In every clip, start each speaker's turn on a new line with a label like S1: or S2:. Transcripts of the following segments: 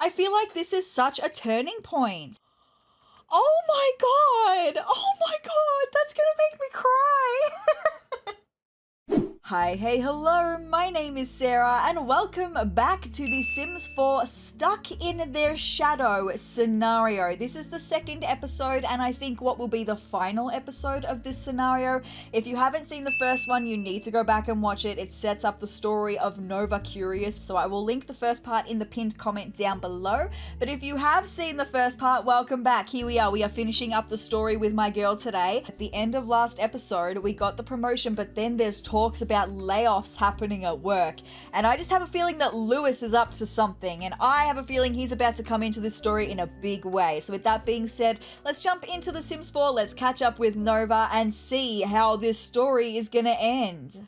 S1: I feel like this is such a turning point. Oh my god! Oh my god! That's gonna make me cry! Hi, hey, hello, my name is Sarah, and welcome back to the Sims 4 Stuck in Their Shadow scenario. This is the second episode, and I think what will be the final episode of this scenario. If you haven't seen the first one, you need to go back and watch it. It sets up the story of Nova Curious, so I will link the first part in the pinned comment down below. But if you have seen the first part, welcome back. Here we are finishing up the story with my girl today. At the end of last episode, we got the promotion, but then there's talks about layoffs happening at work, and I just have a feeling that Lewis is up to something, and I have a feeling he's about to come into this story in a big way. So with that being said, let's jump into The Sims 4, let's catch up with Nova and see how this story is gonna end.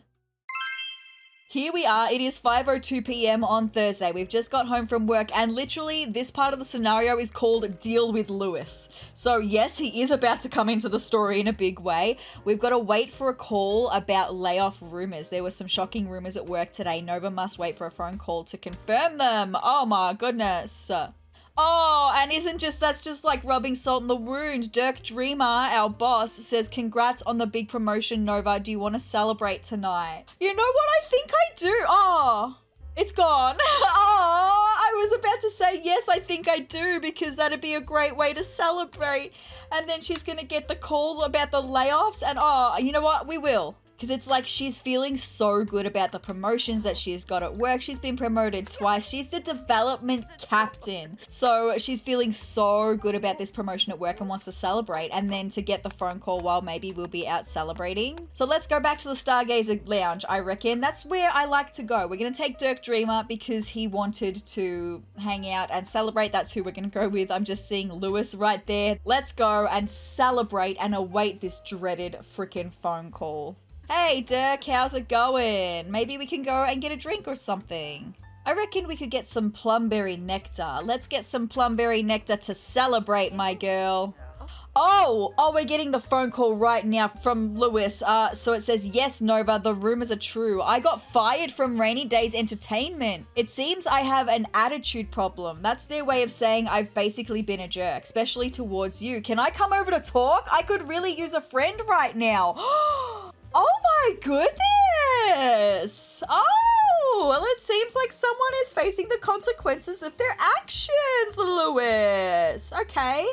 S1: Here we are, it is 5:02 p.m. on Thursday. We've just got home from work, and literally this part of the scenario is called Deal with Lewis. So yes, he is about to come into the story in a big way. We've got to wait for a call about layoff rumors. There were some shocking rumors at work today. Nova must wait for a phone call to confirm them. Oh my goodness. Oh, and that's just like rubbing salt in the wound. Dirk Dreamer, our boss, says, congrats on the big promotion, Nova. Do you want to celebrate tonight? You know what? I think I do. Oh, it's gone. Oh, I was about to say, yes, I think I do, because that'd be a great way to celebrate. And then she's going to get the call about the layoffs. And oh, you know what? We will. Because it's like she's feeling so good about the promotions that she's got at work. She's been promoted twice. She's the development captain. So she's feeling so good about this promotion at work and wants to celebrate. And then to get the phone call while maybe we'll be out celebrating. So let's go back to the Stargazer Lounge, I reckon. That's where I like to go. We're going to take Dirk Dreamer because he wanted to hang out and celebrate. That's who we're going to go with. I'm just seeing Lewis right there. Let's go and celebrate and await this dreaded freaking phone call. Hey Dirk, how's it going? Maybe we can go and get a drink or something. I reckon we could get some plumberry nectar. Let's get some plumberry nectar to celebrate, my girl. Oh, we're getting the phone call right now from Lewis. So it says, yes, Nova, the rumors are true. I got fired from Rainy Days Entertainment. It seems I have an attitude problem. That's their way of saying I've basically been a jerk, especially towards you. Can I come over to talk? I could really use a friend right now. Oh my goodness! Oh, well, it seems like someone is facing the consequences of their actions, Lewis. Okay.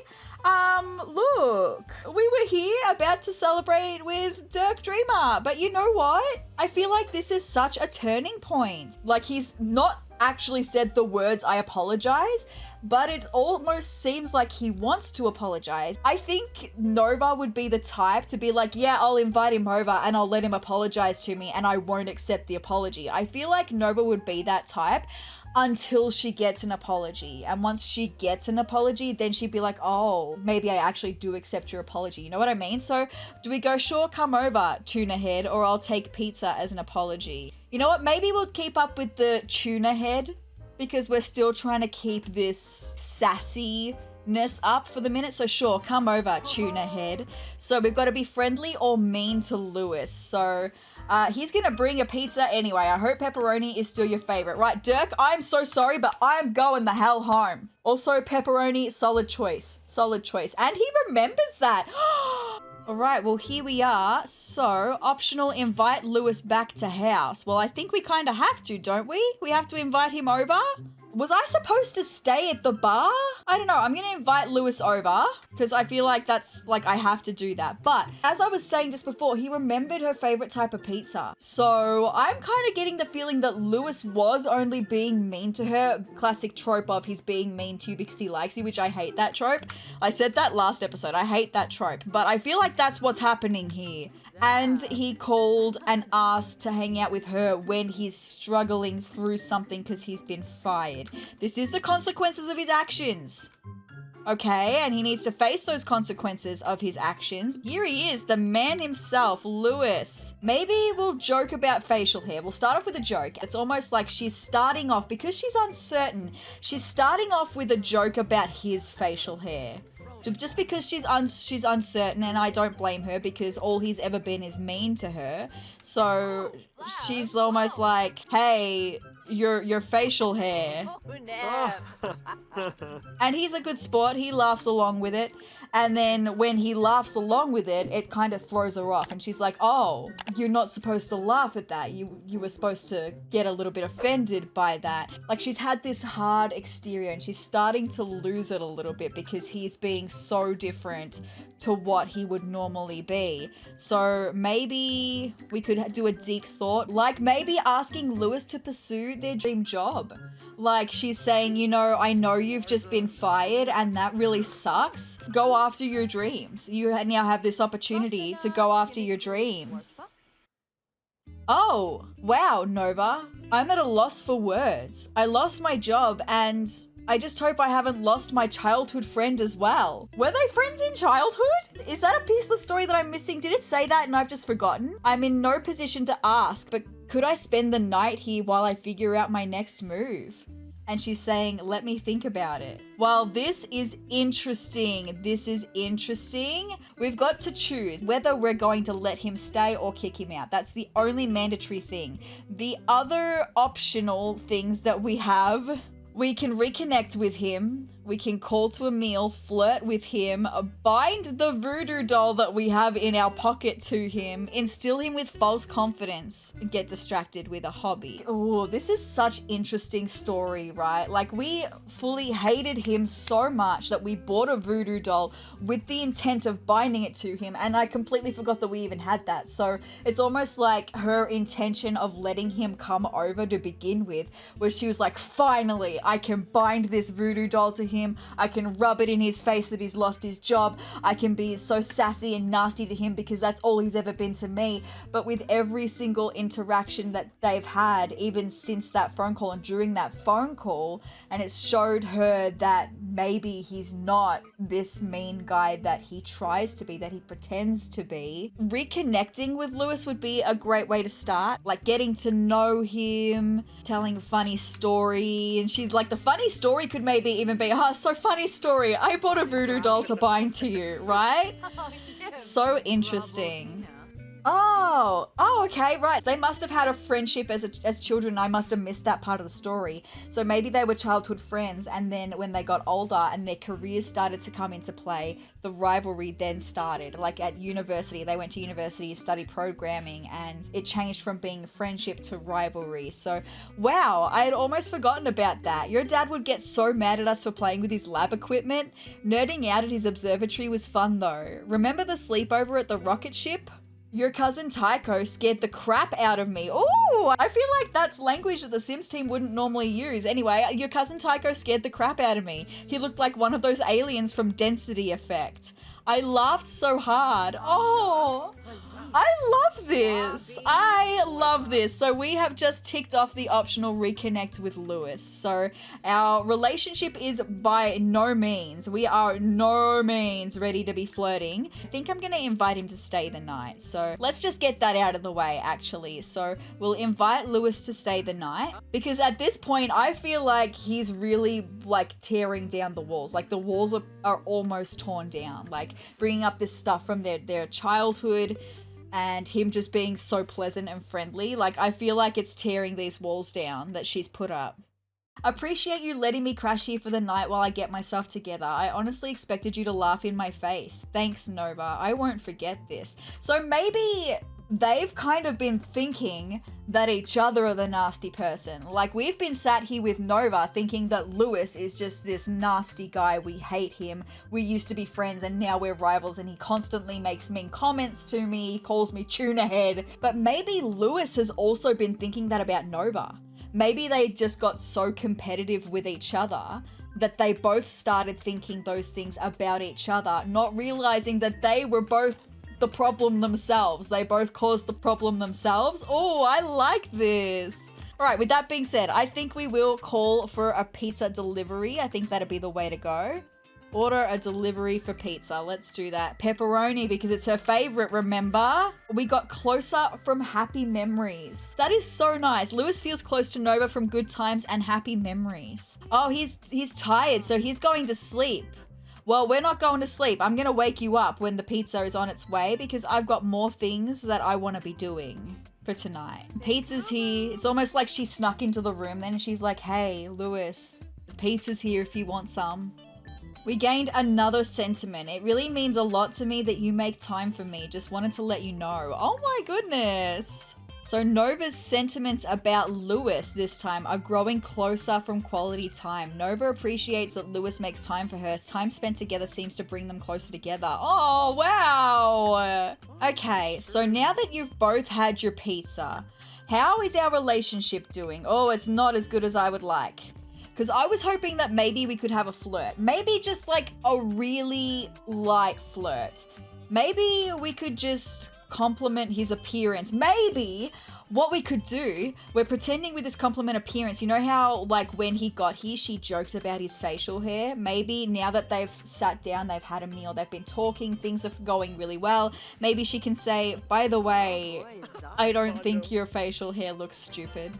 S1: Look, we were here about to celebrate with Dirk Dreamer, but you know what? I feel like this is such a turning point. Like, he's not actually said the words I apologize, but it almost seems like he wants to apologize. I think Nova would be the type to be like, yeah, I'll invite him over and I'll let him apologize to me and I won't accept the apology. I feel like Nova would be that type until she gets an apology. And once she gets an apology, then she'd be like, oh, maybe I actually do accept your apology. You know what I mean? So do we go, sure, come over, tuna head, or I'll take pizza as an apology? You know what? Maybe we'll keep up with the tuna head because we're still trying to keep this sassiness up for the minute. So sure, come over, tuna head. So we've got to be friendly or mean to Lewis. So he's gonna bring a pizza anyway. I hope pepperoni is still your favorite. Right, Dirk, I'm so sorry, but I'm going the hell home. Also, pepperoni, solid choice. Solid choice. And he remembers that. All right, well, here we are. So, optional, invite Lewis back to house. Well, I think we kind of have to, don't we? We have to invite him over. Was I supposed to stay at the bar? I don't know. I'm going to invite Lewis over because I feel like that's like I have to do that. But as I was saying just before, he remembered her favorite type of pizza. So I'm kind of getting the feeling that Lewis was only being mean to her. Classic trope of he's being mean to you because he likes you, which I hate that trope. I said that last episode. I hate that trope. But I feel like that's what's happening here. And he called and asked to hang out with her when he's struggling through something because he's been fired. This is the consequences of his actions. Okay, and he needs to face those consequences of his actions. Here he is, the man himself, Lewis. Maybe we'll joke about facial hair. We'll start off with a joke. It's almost like she's starting off, because she's uncertain, she's starting off with a joke about his facial hair. Just because she's uncertain, and I don't blame her because all he's ever been is mean to her. So she's almost like, hey, your facial hair. And he's a good sport. He laughs along with it. And then when he laughs along with it, it kind of throws her off. And she's like, oh, you're not supposed to laugh at that. You were supposed to get a little bit offended by that. Like, she's had this hard exterior and she's starting to lose it a little bit because he's being so different to what he would normally be. So maybe we could do a deep thought, like maybe asking Lewis to pursue their dream job. Like, she's saying, you know, I know you've just been fired and that really sucks. Go after your dreams. You now have this opportunity to go after your dreams. Oh, wow, Nova. I'm at a loss for words. I lost my job and I just hope I haven't lost my childhood friend as well. Were they friends in childhood? Is that a piece of the story that I'm missing? Did it say that and I've just forgotten? I'm in no position to ask, but could I spend the night here while I figure out my next move? And she's saying, let me think about it. Well, this is interesting. This is interesting. We've got to choose whether we're going to let him stay or kick him out. That's the only mandatory thing. The other optional things that we have, we can reconnect with him. We can call to a meal, flirt with him, bind the voodoo doll that we have in our pocket to him, instill him with false confidence, and get distracted with a hobby. Oh, this is such interesting story, right? Like, we fully hated him so much that we bought a voodoo doll with the intent of binding it to him, and I completely forgot that we even had that. So it's almost like her intention of letting him come over to begin with was she was like, finally, I can bind this voodoo doll to him. I can rub it in his face that he's lost his job. I can be so sassy and nasty to him because that's all he's ever been to me. But with every single interaction that they've had, even since that phone call and during that phone call, and it showed her that maybe he's not this mean guy that he tries to be, that he pretends to be. Reconnecting with Lewis would be a great way to start, like getting to know him, telling a funny story. And she's like, the funny story could maybe even be, so funny story, I bought a voodoo doll to bind to you, right? So interesting. Oh, okay, right. They must have had a friendship as children. I must have missed that part of the story. So maybe they were childhood friends, and then when they got older and their careers started to come into play, the rivalry then started. Like at university, they went to university to study programming, and it changed from being friendship to rivalry. So, wow, I had almost forgotten about that. Your dad would get so mad at us for playing with his lab equipment. Nerding out at his observatory was fun though. Remember the sleepover at the rocket ship? Your cousin Tycho scared the crap out of me. Ooh, I feel like that's language that the Sims team wouldn't normally use. Anyway, your cousin Tycho scared the crap out of me. He looked like one of those aliens from Density Effect. I laughed so hard. Oh, I love this. I love this. So we have just ticked off the optional reconnect with Lewis. So our relationship is by no means, we are no means ready to be flirting. I think I'm going to invite him to stay the night. So let's just get that out of the way, actually. So we'll invite Lewis to stay the night, because at this point, I feel like he's really like tearing down the walls. Like the walls are almost torn down, like bringing up this stuff from their childhood, and him just being so pleasant and friendly. Like, I feel like it's tearing these walls down that she's put up. Appreciate you letting me crash here for the night while I get myself together. I honestly expected you to laugh in my face. Thanks, Nova. I won't forget this. So maybe they've kind of been thinking that each other are the nasty person. Like, we've been sat here with Nova thinking that Lewis is just this nasty guy. We hate him. We used to be friends and now we're rivals, and he constantly makes mean comments to me. He calls me tuna head. But maybe Lewis has also been thinking that about Nova. Maybe they just got so competitive with each other that they both started thinking those things about each other, not realizing that they were both the problem themselves. They both caused the problem themselves. Oh, I like this. All right, with that being said, I think we will call for a pizza delivery. I think that'd be the way to go. Order a delivery for pizza. Let's do that. Pepperoni, because it's her favorite, remember? We got closer from happy memories. That is so nice. Lewis feels close to Nova from good times and happy memories. Oh, he's tired, so he's going to sleep. Well, we're not going to sleep. I'm going to wake you up when the pizza is on its way, because I've got more things that I want to be doing for tonight. Pizza's here. It's almost like she snuck into the room then. She's like, hey, Lewis, The pizza's here if you want some. We gained another sentiment. It really means a lot to me that you make time for me. Just wanted to let you know. Oh my goodness. So Nova's sentiments about Lewis this time are growing closer from quality time. Nova appreciates that Lewis makes time for her. Time spent together seems to bring them closer together. Oh, wow. Okay, so now that you've both had your pizza, how is our relationship doing? Oh, it's not as good as I would like. Because I was hoping that maybe we could have a flirt. Maybe just like a really light flirt. Maybe we could just compliment his appearance. Maybe what we could do, we're pretending with this compliment appearance. You know how like when he got here, she joked about his facial hair? Maybe now that they've sat down, they've had a meal, they've been talking, things are going really well. Maybe she can say, by the way, I don't think your facial hair looks stupid.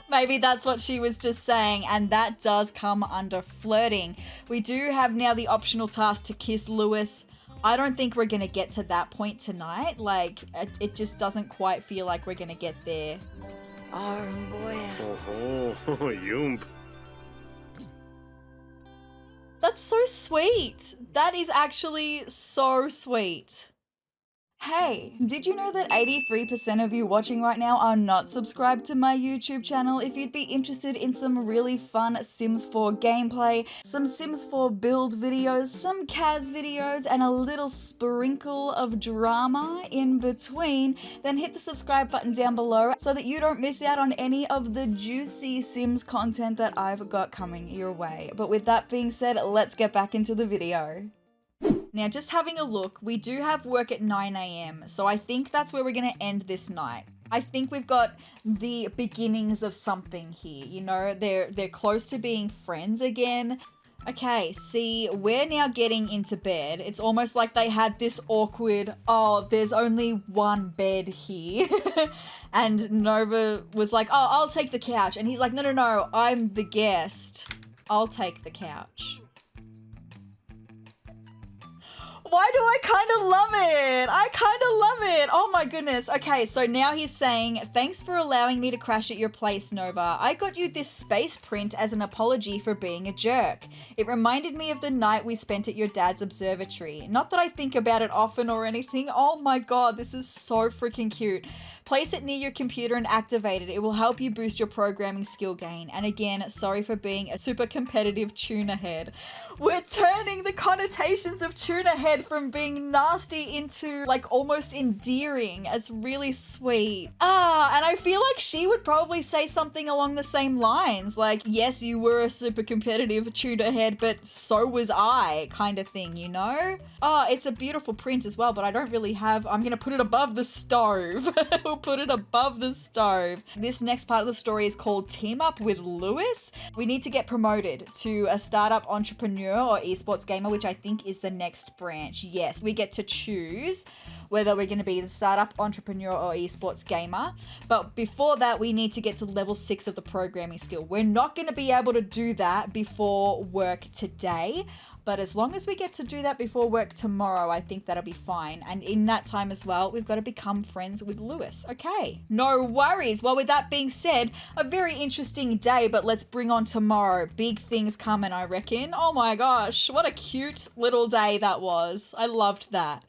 S1: Maybe that's what she was just saying, and that does come under flirting. We do have now the optional task to kiss Lewis. I don't think we're gonna get to that point tonight. Like, it just doesn't quite feel like we're gonna get there. That's so sweet. That is actually so sweet. Hey, did you know that 83% of you watching right now are not subscribed to my YouTube channel? If you'd be interested in some really fun Sims 4 gameplay, some Sims 4 build videos, some Kaz videos, and a little sprinkle of drama in between, then hit the subscribe button down below so that you don't miss out on any of the juicy Sims content that I've got coming your way. But with that being said, let's get back into the video. Now, just having a look, we do have work at 9 AM, so I think that's where we're going to end this night. I think we've got the beginnings of something here, you know, they're close to being friends again. Okay, see, we're now getting into bed. It's almost like they had this awkward, oh, there's only one bed here. And Nova was like, oh, I'll take the couch. And he's like, no, I'm the guest. I'll take the couch. Why do I kind of love it? I kind of love it. Oh my goodness. Okay, so now he's saying, thanks for allowing me to crash at your place, Nova. I got you this space print as an apology for being a jerk. It reminded me of the night we spent at your dad's observatory. Not that I think about it often or anything. Oh my god, this is so freaking cute. Place it near your computer and activate it. It will help you boost your programming skill gain. And again, sorry for being a super competitive tuna head. We're turning the connotations of tuna head from being nasty into like almost endearing. It's really sweet. And I feel like she would probably say something along the same lines. Like, yes, you were a super competitive tuna head, but so was I, kind of thing, you know? Oh, it's a beautiful print as well, but I don't really have, I'm gonna put it above the stove. We'll put it above the stove. This next part of the story is called Team Up with Lewis. We need to get promoted to a startup entrepreneur or esports gamer, which I think is the next branch. Yes, we get to choose whether we're going to be the startup entrepreneur or esports gamer. But before that, we need to get to level 6 of the programming skill. We're not going to be able to do that before work today. But as long as we get to do that before work tomorrow, I think that'll be fine. And in that time as well, we've got to become friends with Lewis. Okay, no worries. Well, with that being said, a very interesting day, but let's bring on tomorrow. Big things coming, I reckon. Oh my gosh, what a cute little day that was. I loved that.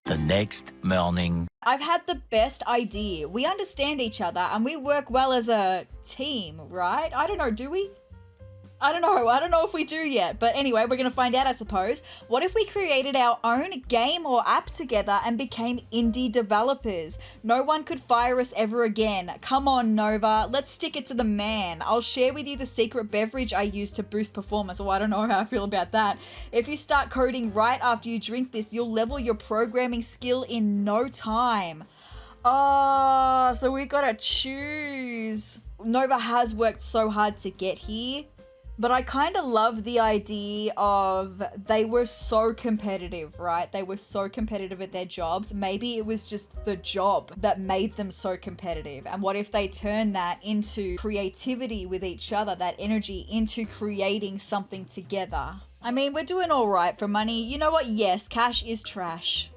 S2: The next morning.
S1: I've had the best idea. We understand each other and we work well as a team, right? I don't know, do we? I don't know if we do yet, but anyway, we're going to find out, I suppose. What if we created our own game or app together and became indie developers? No one could fire us ever again. Come on, Nova, let's stick it to the man. I'll share with you the secret beverage I use to boost performance. Oh, I don't know how I feel about that. If you start coding right after you drink this, you'll level your programming skill in no time. Oh, so we gotta choose. Nova has worked so hard to get here. But I kind of love the idea of they were so competitive, right? They were so competitive at their jobs. Maybe it was just the job that made them so competitive. And what if they turn that into creativity with each other, that energy into creating something together? I mean, we're doing all right for money. You know what? Yes, cash is trash.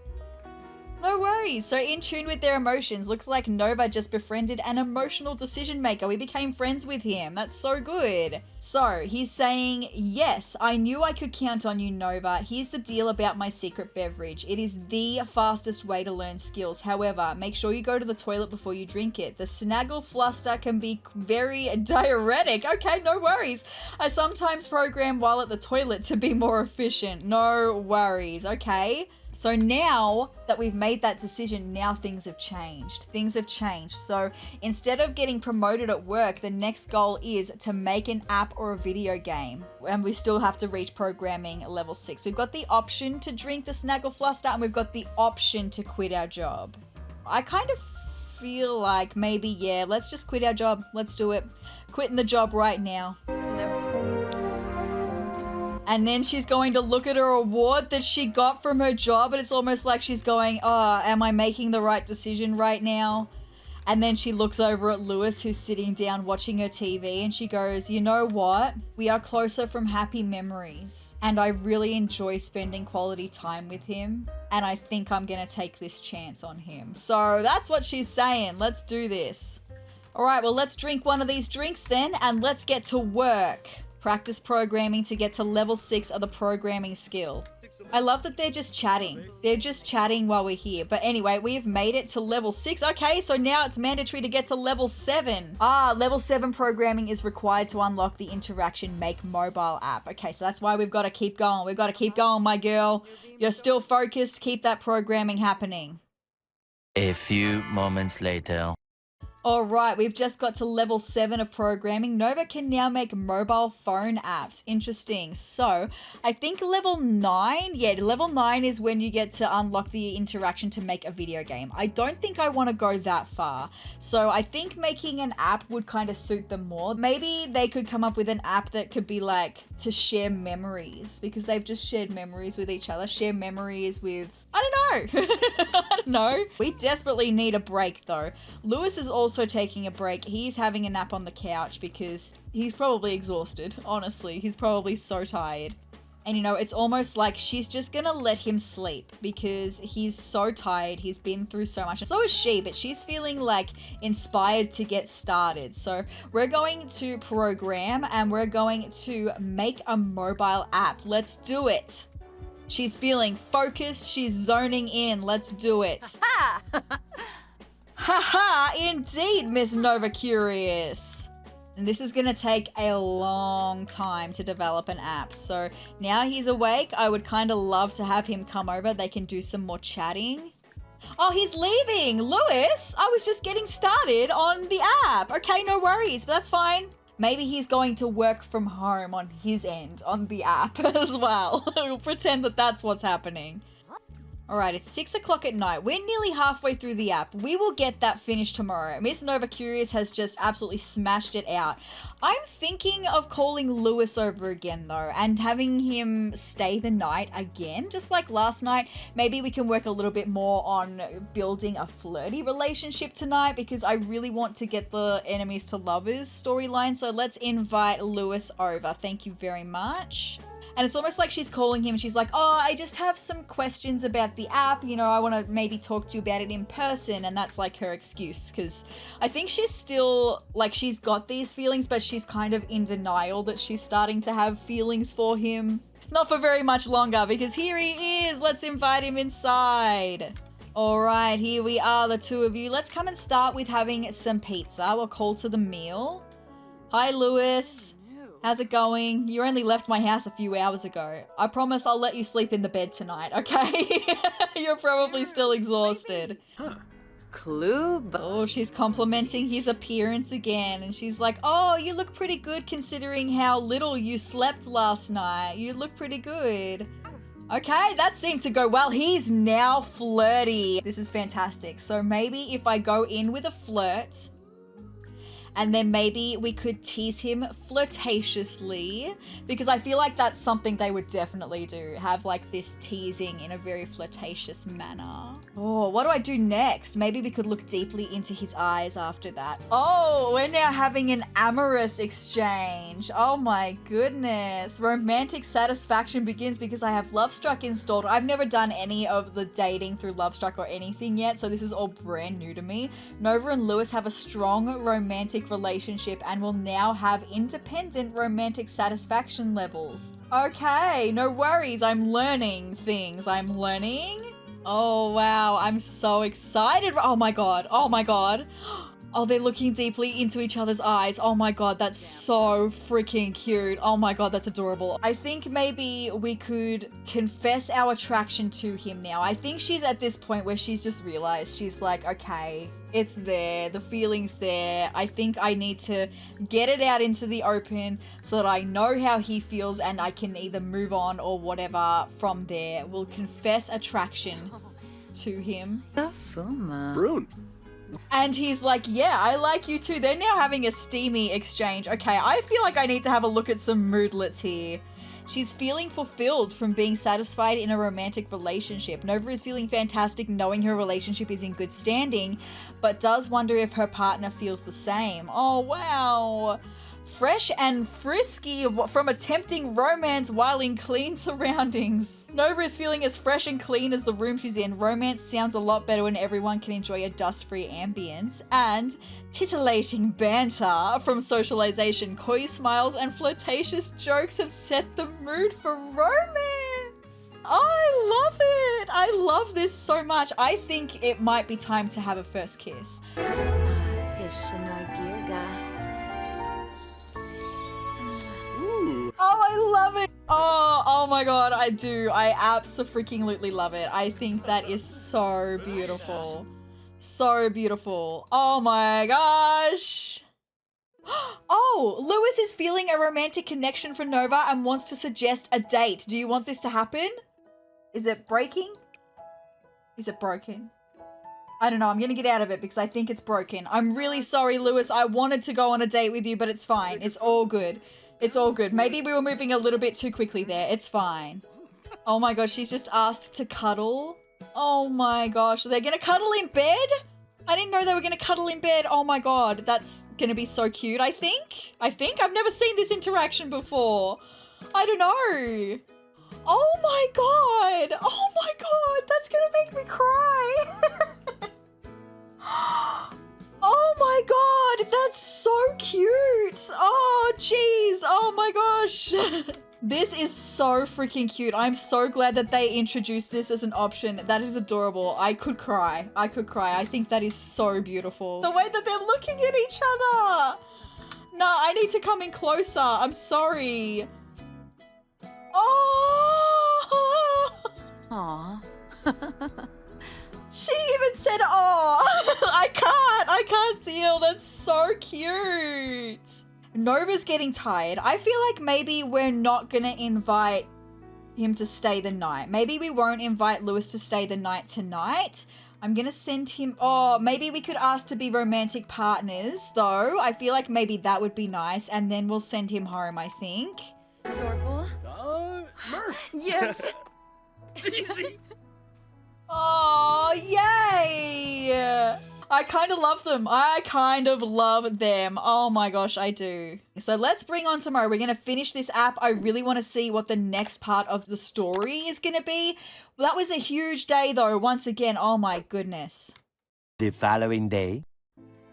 S1: No worries. So in tune with their emotions. Looks like Nova just befriended an emotional decision maker. We became friends with him. That's so good. So he's saying, yes, I knew I could count on you, Nova. Here's the deal about my secret beverage. It is the fastest way to learn skills. However, make sure you go to the toilet before you drink it. The snaggle fluster can be very diuretic. Okay, no worries. I sometimes program while at the toilet to be more efficient. No worries. Okay. So now that we've made that decision, now things have changed. Things have changed. So instead of getting promoted at work, the next goal is to make an app or a video game. And we still have to reach programming level 6. We've got the option to drink the snaggle fluster and we've got the option to quit our job. I kind of feel like maybe, yeah, let's just quit our job. Let's do it. Quitting the job right now. And then she's going to look at her award that she got from her job, and it's almost like she's going, oh, am I making the right decision right now? And then she looks over at Lewis, who's sitting down watching her TV, and she goes, you know what? We are closer from happy memories, and I really enjoy spending quality time with him, and I think I'm gonna take this chance on him. So that's what she's saying. Let's do this. All right, well, let's drink one of these drinks then, and let's get to work. Practice programming to get to level 6 of the programming skill. I love that they're just chatting. They're just chatting while we're here. But anyway, we've made it to level 6. Okay, so now it's mandatory to get to level 7. Level 7 programming is required to unlock the interaction make mobile app. Okay, so that's why we've got to keep going. We've got to keep going, my girl. You're still focused. Keep that programming happening.
S2: A few moments later.
S1: All right, we've just got to level 7 of programming. Nova can now make mobile phone apps. Interesting. So I think level 9, level 9 is when you get to unlock the interaction to make a video game. I don't think I want to go that far. So I think making an app would kind of suit them more. Maybe they could come up with an app that could be like to share memories, because they've just shared memories with each other. Share memories with, I don't know. I don't know. We desperately need a break though. Lewis is also taking a break. He's having a nap on the couch because he's probably exhausted. Honestly, he's probably so tired. And you know, it's almost like she's just gonna let him sleep because he's so tired. He's been through so much. So is she, but she's feeling like inspired to get started. So we're going to program and we're going to make a mobile app. Let's do it. She's feeling focused. She's zoning in. Let's do it. Haha, indeed, Miss Nova Curious. And this is going to take a long time to develop an app. So now he's awake. I would kind of love to have him come over. They can do some more chatting. Oh, he's leaving. Lewis, I was just getting started on the app. Okay, no worries, but that's fine. Maybe he's going to work from home on his end on the app as well. We'll pretend that that's what's happening. All right, it's 6 o'clock at night. We're nearly halfway through the app. We will get that finished tomorrow. Miss Nova Curious has just absolutely smashed it out. I'm thinking of calling Lewis over again though and having him stay the night again, just like last night. Maybe we can work a little bit more on building a flirty relationship tonight because I really want to get the enemies to lovers storyline. So let's invite Lewis over. Thank you very much. And it's almost like she's calling him and she's like, oh, I just have some questions about the app. You know, I want to maybe talk to you about it in person. And that's like her excuse because I think she's still like she's got these feelings, but she's kind of in denial that she's starting to have feelings for him. Not for very much longer because here he is. Let's invite him inside. All right, here we are, the two of you. Let's come and start with having some pizza. We'll call to the meal. Hi, Lewis. How's it going? You only left my house a few hours ago. I promise I'll let you sleep in the bed tonight, okay? You're probably still exhausted.
S3: Clue.
S1: Oh, she's complimenting his appearance again. And she's like, oh, you look pretty good considering how little you slept last night. You look pretty good. Okay, that seemed to go well. He's now flirty. This is fantastic. So maybe if I go in with a flirt And then maybe we could tease him flirtatiously, because I feel like that's something they would definitely do. Have like this teasing in a very flirtatious manner. Oh, what do I do next? Maybe we could look deeply into his eyes after that. Oh, we're now having an amorous exchange. Oh my goodness. Romantic satisfaction begins because I have Love Struck installed. I've never done any of the dating through Love Struck or anything yet, so this is all brand new to me. Nova and Lewis have a strong romantic relationship and will now have independent romantic satisfaction levels. Okay, no worries. I'm learning things. I'm learning. Oh, wow. I'm so excited. Oh my God. Oh my God. Oh, they're looking deeply into each other's eyes. Oh my God, that's so freaking cute. Oh my God, that's adorable. I think maybe we could confess our attraction to him now. I think she's at this point where she's just realized, she's like, okay, it's there. The feeling's there. I think I need to get it out into the open so that I know how he feels and I can either move on or whatever from there. We'll confess attraction to him.
S3: The Fuma.
S4: Brune.
S1: And he's like, yeah, I like you too. They're now having a steamy exchange. Okay, I feel like I need to have a look at some moodlets here. She's feeling fulfilled from being satisfied in a romantic relationship. Nova is feeling fantastic knowing her relationship is in good standing, but does wonder if her partner feels the same. Oh, wow. Fresh and frisky from attempting romance while in clean surroundings. Nova is feeling as fresh and clean as the room she's in. Romance sounds a lot better when everyone can enjoy a dust-free ambience. And titillating banter from socialization. Coy smiles and flirtatious jokes have set the mood for romance. I love it. I love this so much. I think it might be time to have a first kiss. Oh, I love it. Oh my God, I do. I abso-freaking-lutely love it. I think that is so beautiful. So beautiful. Oh my gosh. Oh, Lewis is feeling a romantic connection for Nova and wants to suggest a date. Do you want this to happen? Is it breaking? Is it broken? I don't know. I'm going to get out of it because I think it's broken. I'm really sorry, Lewis. I wanted to go on a date with you, but it's fine. It's all good. It's all good. Maybe we were moving a little bit too quickly there. It's fine. Oh my gosh, she's just asked to cuddle. Oh my gosh, they're gonna cuddle in bed? I didn't know they were gonna cuddle in bed. Oh my God, that's gonna be so cute, I think. I've never seen this interaction before. I don't know. Oh my God. Oh my God, that's gonna make me cry. Oh my God, that's so cute. Oh, jeez. Oh my gosh. This is so freaking cute. I'm so glad that they introduced this as an option. That is adorable. I could cry. I could cry. I think that is so beautiful. The way that they're looking at each other. No, I need to come in closer. I'm sorry. Oh.
S3: Aw.
S1: She even said, oh, I can't deal. That's so cute. Nova's getting tired. I feel like maybe we're not going to invite him to stay the night. Maybe we won't invite Lewis to stay the night tonight. I'm going to send him, oh, maybe we could ask to be romantic partners though. I feel like maybe that would be nice. And then we'll send him home, I think.
S3: Zorble?
S4: Murph.
S3: Yes.
S4: It's easy.
S1: Oh, yay! I kind of love them. I kind of love them. Oh my gosh, I do. So let's bring on tomorrow. We're going to finish this app. I really want to see what the next part of the story is going to be. Well, that was a huge day though. Once again, oh my goodness.
S2: The following day.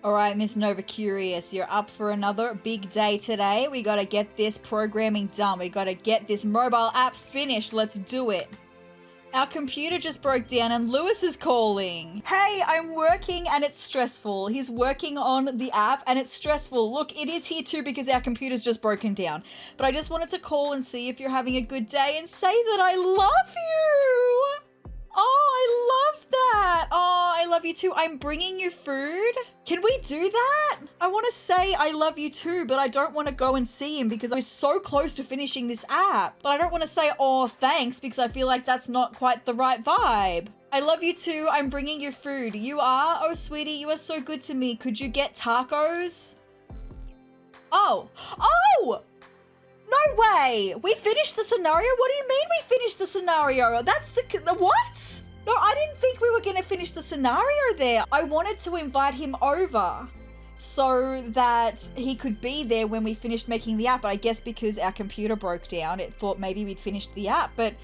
S1: All right, Miss Nova Curious, you're up for another big day today. We got to get this programming done. We got to get this mobile app finished. Let's do it. Our computer just broke down and Lewis is calling. Hey, I'm working and it's stressful. He's working on the app and it's stressful. Look, it is here too because our computer's just broken down. But I just wanted to call and see if you're having a good day and say that I love you. Oh, I love that. Oh, I love you too. I'm bringing you food. Can we do that? I want to say I love you too, but I don't want to go and see him because we're so close to finishing this app. But I don't want to say, oh, thanks, because I feel like that's not quite the right vibe. I love you too. I'm bringing you food. You are? Oh, sweetie, you are so good to me. Could you get tacos? Oh! Oh! No way! We finished the scenario? What do you mean we finished the scenario? That's the what? No, I didn't think we were going to finish the scenario there. I wanted to invite him over so that he could be there when we finished making the app. But I guess because our computer broke down, it thought maybe we'd finished the app. But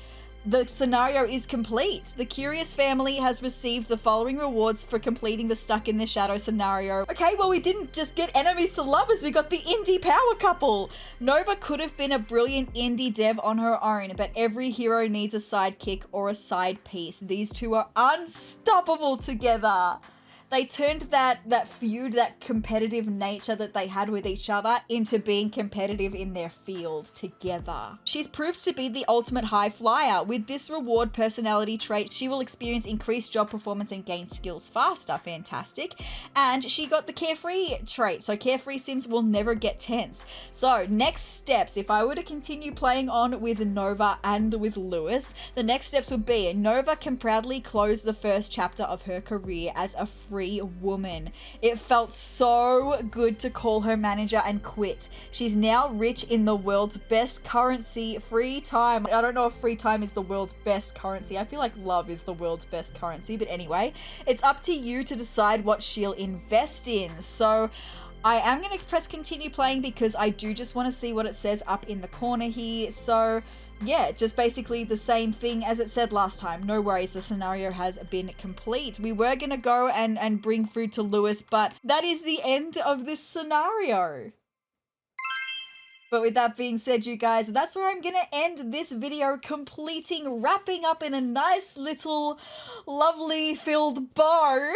S1: the scenario is complete. The Curious family has received the following rewards for completing the Stuck in the Shadow scenario. Okay, well, we didn't just get enemies to lovers, we got the indie power couple. Nova could have been a brilliant indie dev on her own, but every hero needs a sidekick or a side piece. These two are unstoppable together. They turned that feud, that competitive nature that they had with each other into being competitive in their field together. She's proved to be the ultimate high flyer. With this reward personality trait, she will experience increased job performance and gain skills faster. Fantastic. And she got the carefree trait. So carefree sims will never get tense. So next steps, if I were to continue playing on with Nova and with Lewis, the next steps would be Nova can proudly close the first chapter of her career as a free woman. It felt so good to call her manager and quit. She's now rich in the world's best currency, free time. I don't know if free time is the world's best currency. I feel like love is the world's best currency, but anyway, it's up to you to decide what she'll invest in. So I am going to press continue playing because I do just want to see what it says up in the corner here. So yeah, just basically the same thing as it said last time. No worries, the scenario has been complete. We were going to go and bring food to Lewis, but that is the end of this scenario. But with that being said, you guys, that's where I'm going to end this video, wrapping up in a nice little lovely filled bow.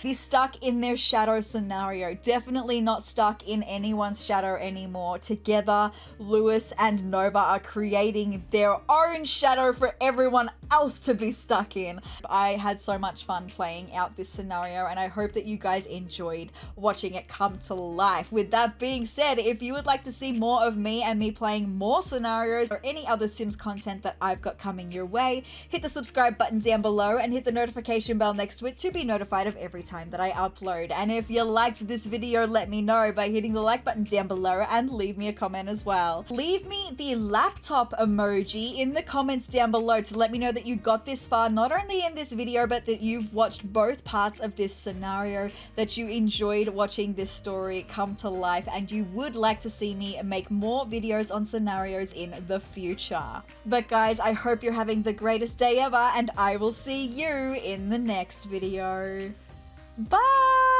S1: The Stuck in Their Shadow scenario. Definitely not stuck in anyone's shadow anymore. Together, Lewis and Nova are creating their own shadow for everyone else to be stuck in. I had so much fun playing out this scenario, and I hope that you guys enjoyed watching it come to life. With that being said, if you would like to see more of me and me playing more scenarios or any other Sims content that I've got coming your way, hit the subscribe button down below and hit the notification bell next to it to be notified of every time that I upload. And if you liked this video, let me know by hitting the like button down below and leave me a comment as well. Leave me the laptop emoji in the comments down below to let me know that you got this far, not only in this video, but that you've watched both parts of this scenario, that you enjoyed watching this story come to life, and you would like to see me make more videos on scenarios in the future. But guys, I hope you're having the greatest day ever, and I will see you in the next video. Bye!